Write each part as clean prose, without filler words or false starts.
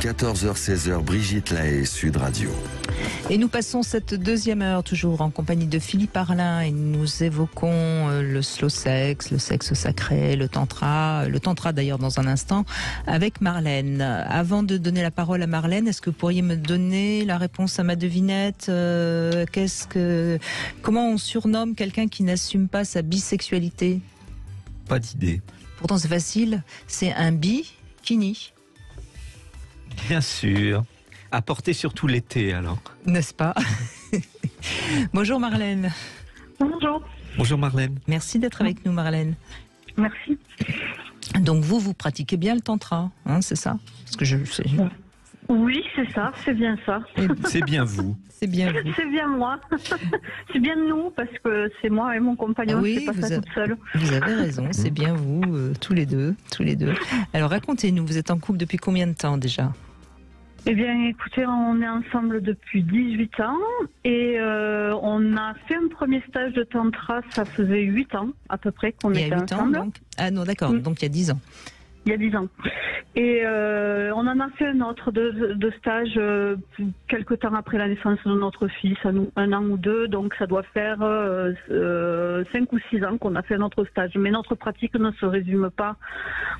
14h-16h, Brigitte Lahaie, Sud Radio. Et nous passons cette deuxième heure toujours en compagnie de Philippe Arlin et nous évoquons le slow sex, le sexe sacré, le tantra d'ailleurs dans un instant avec Marlène. Avant de donner la parole à Marlène, est-ce que vous pourriez me donner la réponse à ma devinette? Comment on surnomme quelqu'un qui n'assume pas sa bisexualité? Pas d'idée. Pourtant c'est facile, c'est un bikini. Bien sûr. À porter surtout l'été, alors. N'est-ce pas? Bonjour Marlène. Bonjour. Bonjour Marlène. Merci d'être avec nous Marlène. Merci. Donc vous pratiquez bien le tantra, hein, c'est ça? Parce que je sais. Oui, c'est ça, c'est bien ça. C'est bien vous. C'est bien vous. C'est bien moi. C'est bien nous, parce que c'est moi et mon compagnon, oui, c'est pas ça toute seule. Vous avez raison, c'est bien vous, tous les deux. Alors racontez-nous, vous êtes en couple depuis combien de temps déjà? Eh bien, écoutez, on est ensemble depuis 18 ans et on a fait un premier stage de tantra, ça faisait 8 ans à peu près qu'on était ensemble. Donc... Ah non, d'accord, donc il y a 10 ans. Il y a 10 ans. Et on en a fait un autre de stage quelque temps après la naissance de notre fils, un an ou deux, donc ça doit faire 5 ou 6 ans qu'on a fait notre stage. Mais notre pratique ne se résume pas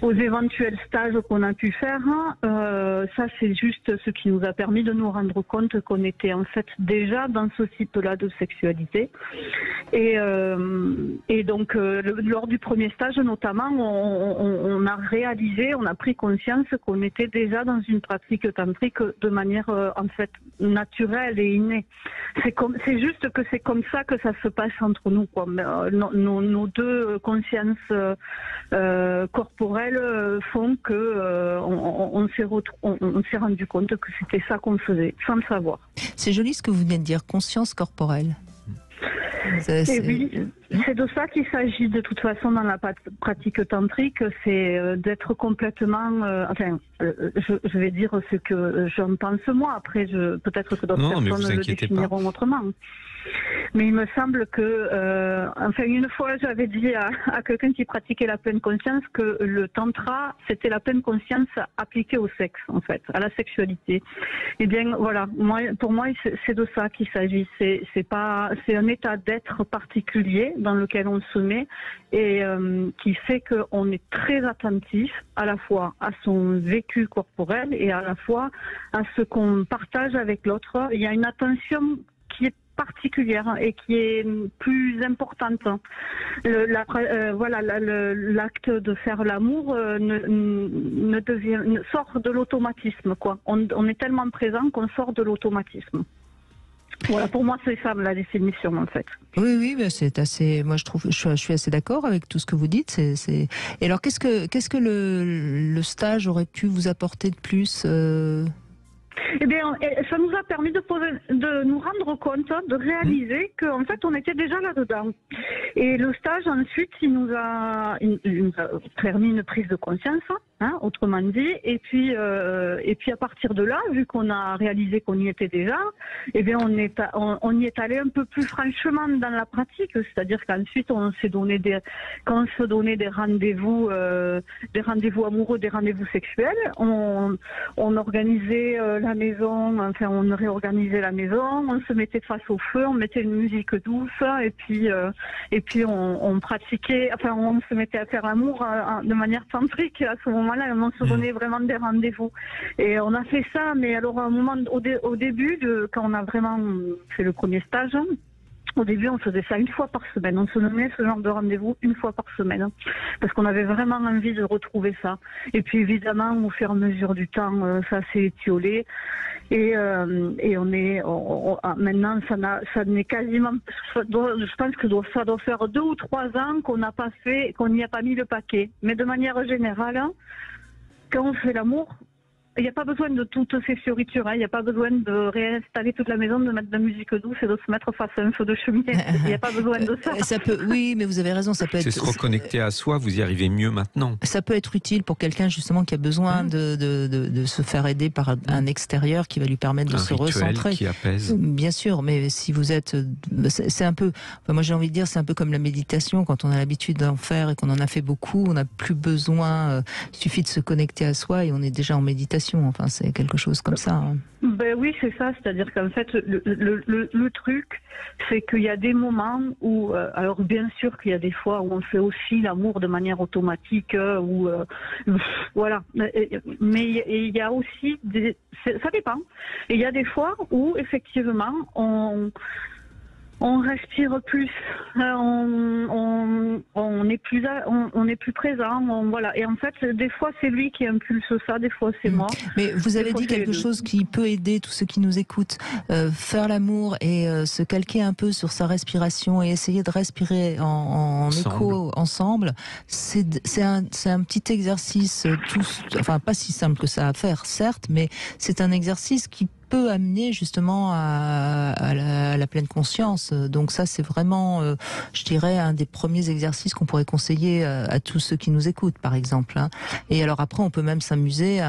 aux éventuels stages qu'on a pu faire. Ça, c'est juste ce qui nous a permis de nous rendre compte qu'on était en fait déjà dans ce type-là de sexualité. Et donc, lors du premier stage, notamment, on a réalisé, on a pris conscience qu'on était déjà dans une pratique tantrique de manière en fait naturelle et innée. C'est juste que c'est comme ça que ça se passe entre nous, quoi. Nos deux consciences corporelles font que on s'est rendu compte que c'était ça qu'on faisait, sans le savoir. C'est joli ce que vous venez de dire, conscience corporelle. Oui, c'est de ça qu'il s'agit de toute façon dans la pratique tantrique, c'est d'être complètement... je vais dire ce que j'en pense moi, après peut-être que d'autres personnes le définiront autrement. Mais il me semble que, une fois j'avais dit à quelqu'un qui pratiquait la pleine conscience que le tantra, c'était la pleine conscience appliquée au sexe, en fait, à la sexualité. Eh bien, voilà, pour moi, c'est de ça qu'il s'agit. C'est un état d'être particulier dans lequel on se met et qui fait qu'on est très attentif à la fois à son vécu corporel et à la fois à ce qu'on partage avec l'autre. Il y a une attention qui est particulière et qui est plus importante. L'acte de faire l'amour sort de l'automatisme, quoi. On est tellement présent qu'on sort de l'automatisme. Voilà, pour moi, c'est ça la définition, en fait. Oui, mais c'est assez. Moi, je suis assez d'accord avec tout ce que vous dites. Et alors, qu'est-ce que le stage aurait pu vous apporter de plus? Eh bien, ça nous a permis de nous rendre compte, de réaliser qu'en fait, on était déjà là-dedans. Et le stage, ensuite, il nous a permis une prise de conscience, hein, autrement dit. Et puis à partir de là, vu qu'on a réalisé qu'on y était déjà, eh bien, on y est allé un peu plus franchement dans la pratique. C'est-à-dire qu'ensuite, on se donnait des rendez-vous amoureux, des rendez-vous sexuels. On organisait la maison, enfin on réorganisait la maison, on se mettait face au feu, on mettait une musique douce et puis on pratiquait, enfin on se mettait à faire l'amour de manière tantrique à ce moment-là, on se donnait vraiment des rendez-vous. Et on a fait ça, mais alors à un moment, au début, quand on a vraiment fait le premier stage, au début, on faisait ça une fois par semaine. On se donnait ce genre de rendez-vous une fois par semaine. Parce qu'on avait vraiment envie de retrouver ça. Et puis évidemment, au fur et à mesure du temps, ça s'est étiolé. Et maintenant, ça n'est quasiment... Je pense que ça doit faire 2 ou 3 ans qu'on n'y a pas mis le paquet. Mais de manière générale, quand on fait l'amour, il n'y a pas besoin de toutes ces fioritures, hein. Il n'y a pas besoin de réinstaller toute la maison, de mettre de la musique douce et de se mettre face à un feu de cheminée. Il n'y a pas besoin de ça. Oui, mais vous avez raison, ça peut être... C'est se reconnecter à soi, vous y arrivez mieux maintenant. Ça peut être utile pour quelqu'un justement qui a besoin de se faire aider par un extérieur qui va lui permettre de se recentrer. Qui apaise. Bien sûr, mais si vous êtes... C'est un peu... Enfin, moi j'ai envie de dire, c'est un peu comme la méditation, quand on a l'habitude d'en faire et qu'on en a fait beaucoup, on n'a plus besoin... il suffit de se connecter à soi et on est déjà en méditation. expression. Enfin, c'est quelque chose comme ça. Hein. Ben oui, c'est ça. C'est-à-dire qu'en fait, le truc, c'est qu'il y a des moments où, alors bien sûr qu'il y a des fois où on fait aussi l'amour de manière automatique, voilà. Mais il y a aussi ça dépend. Et il y a des fois où effectivement on respire plus, on est plus présent, voilà. Et en fait, des fois c'est lui qui impulse ça, des fois c'est moi. Mais vous avez dit quelque chose qui peut aider tous ceux qui nous écoutent. Faire l'amour et se calquer un peu sur sa respiration et essayer de respirer en écho ensemble. C'est un petit exercice, enfin pas si simple que ça à faire, certes, mais c'est un exercice qui peut amener justement à la pleine conscience. Donc ça, c'est vraiment, je dirais, un des premiers exercices qu'on pourrait conseiller à tous ceux qui nous écoutent, par exemple. Hein. Et alors après, on peut même s'amuser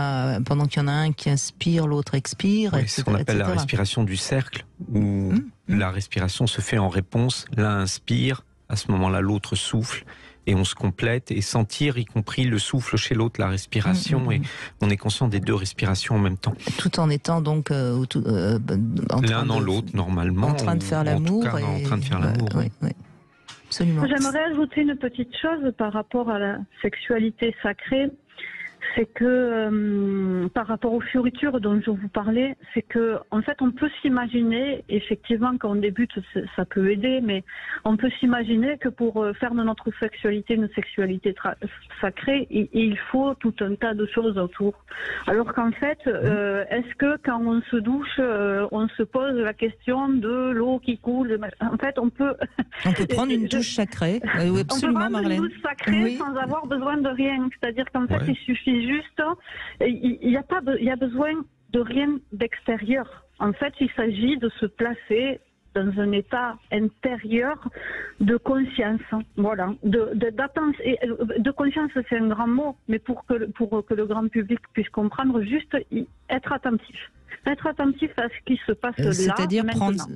pendant qu'il y en a un qui inspire, l'autre expire. Oui, c'est ce qu'on appelle la respiration du cercle, où la respiration se fait en réponse. L'un inspire, à ce moment-là, l'autre souffle. Et on se complète et sentir, y compris le souffle chez l'autre, la respiration, et on est conscient des deux respirations en même temps. Tout en étant donc l'un dans l'autre, normalement. En train de faire l'amour. En train de faire l'amour. Oui. Absolument. J'aimerais ajouter une petite chose par rapport à la sexualité sacrée. C'est que par rapport aux fioritures dont je vous parlais, c'est que en fait on peut s'imaginer, effectivement quand on débute ça peut aider, mais on peut s'imaginer que pour faire de notre sexualité une sexualité sacrée, il faut tout un tas de choses autour. Alors qu'en fait, est-ce que quand on se douche, on se pose la question de l'eau qui coule? En fait, on peut prendre une douche sacrée. Oui, absolument, Marlène. On peut prendre une douche sacrée sans avoir besoin de rien. C'est-à-dire qu'en fait, il suffit juste, il y a besoin de rien d'extérieur. En fait, il s'agit de se placer dans un état intérieur de conscience. Voilà, de conscience, c'est un grand mot, mais pour que le grand public puisse comprendre, juste être attentif. Être attentif à ce qui se passe là. C'est-à-dire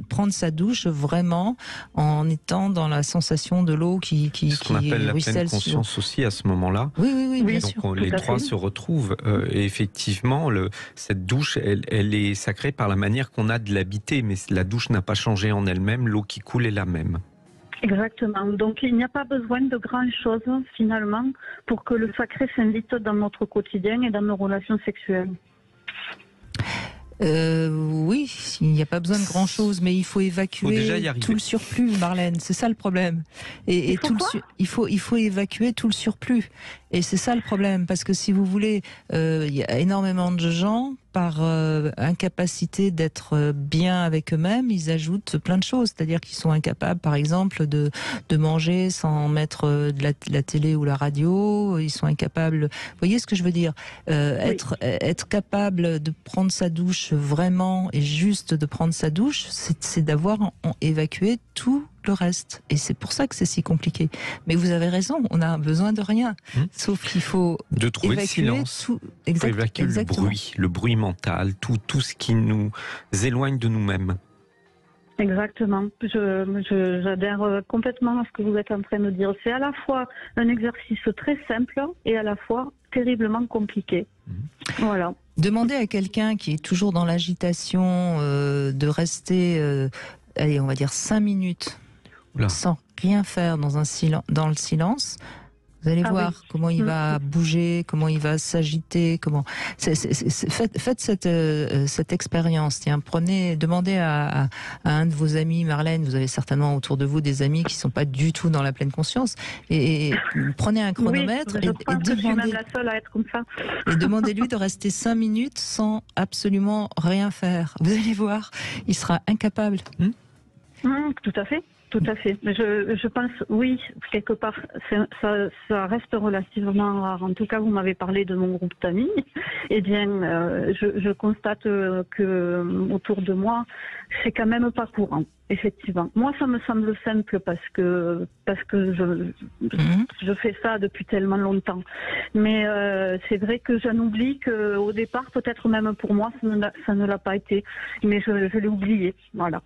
prendre sa douche vraiment en étant dans la sensation de l'eau qui ce qu'on appelle la pleine conscience aussi à ce moment-là. Oui, bien donc sûr. Les trois se retrouvent. Et effectivement, cette douche, elle est sacrée par la manière qu'on a de l'habiter, mais la douche n'a pas changé en elle-même, l'eau qui coule est la même. Exactement. Donc il n'y a pas besoin de grand-chose finalement pour que le sacré s'invite dans notre quotidien et dans nos relations sexuelles. Oui, il n'y a pas besoin de grand-chose, mais il faut évacuer tout le surplus, Marlène. C'est ça le problème. Et il faut évacuer tout le surplus. Et c'est ça le problème, parce que si vous voulez, il y a énormément de gens, par incapacité d'être bien avec eux-mêmes, ils ajoutent plein de choses. C'est-à-dire qu'ils sont incapables, par exemple, de manger sans mettre de la télé ou la radio. Ils sont incapables... Vous voyez ce que je veux dire ? Être capable de prendre sa douche vraiment et juste de prendre sa douche, c'est d'avoir évacué tout le reste. Et c'est pour ça que c'est si compliqué. Mais vous avez raison, on a besoin de rien. Sauf qu'il faut de trouver le silence. Il faut évacuer le bruit mental, tout ce qui nous éloigne de nous-mêmes. Exactement. J'adhère complètement à ce que vous êtes en train de dire. C'est à la fois un exercice très simple et à la fois terriblement compliqué. Voilà. Demandez à quelqu'un qui est toujours dans l'agitation de rester, allez, on va dire 5 minutes sans rien faire dans le silence. Vous allez voir comment il va bouger, comment il va s'agiter, faites cette expérience. Tiens, demandez à un de vos amis, Marlène, vous avez certainement autour de vous des amis qui sont pas du tout dans la pleine conscience, et prenez un chronomètre et demandez, la seule à être comme ça. Et demandez-lui de rester 5 minutes sans absolument rien faire. Vous allez voir, il sera incapable. Tout à fait. Tout à fait. Je pense, oui, quelque part, ça reste relativement rare. En tout cas, vous m'avez parlé de mon groupe d'amis. Eh bien, je constate que autour de moi, c'est quand même pas courant, effectivement. Moi, ça me semble simple parce que je fais ça depuis tellement longtemps. Mais c'est vrai que j'en oublie qu'au départ, peut-être même pour moi, ça ne l'a pas été. Mais je l'ai oublié. Voilà.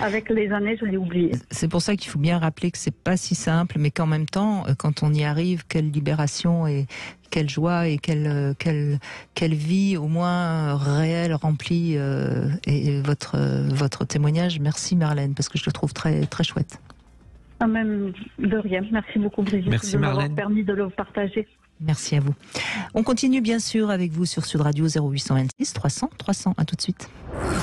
Avec les années, je l'ai oublié. C'est pour ça qu'il faut bien rappeler que c'est pas si simple, mais qu'en même temps, quand on y arrive, quelle libération et quelle joie et quelle vie au moins réelle, remplie. Et votre témoignage, merci Marlène, parce que je le trouve très, très chouette. Même de rien. Merci beaucoup Brigitte Merci, de m'avoir Marlène. permis de le partager. Merci à vous. On continue bien sûr avec vous sur Sud Radio 0826 300 300. À tout de suite.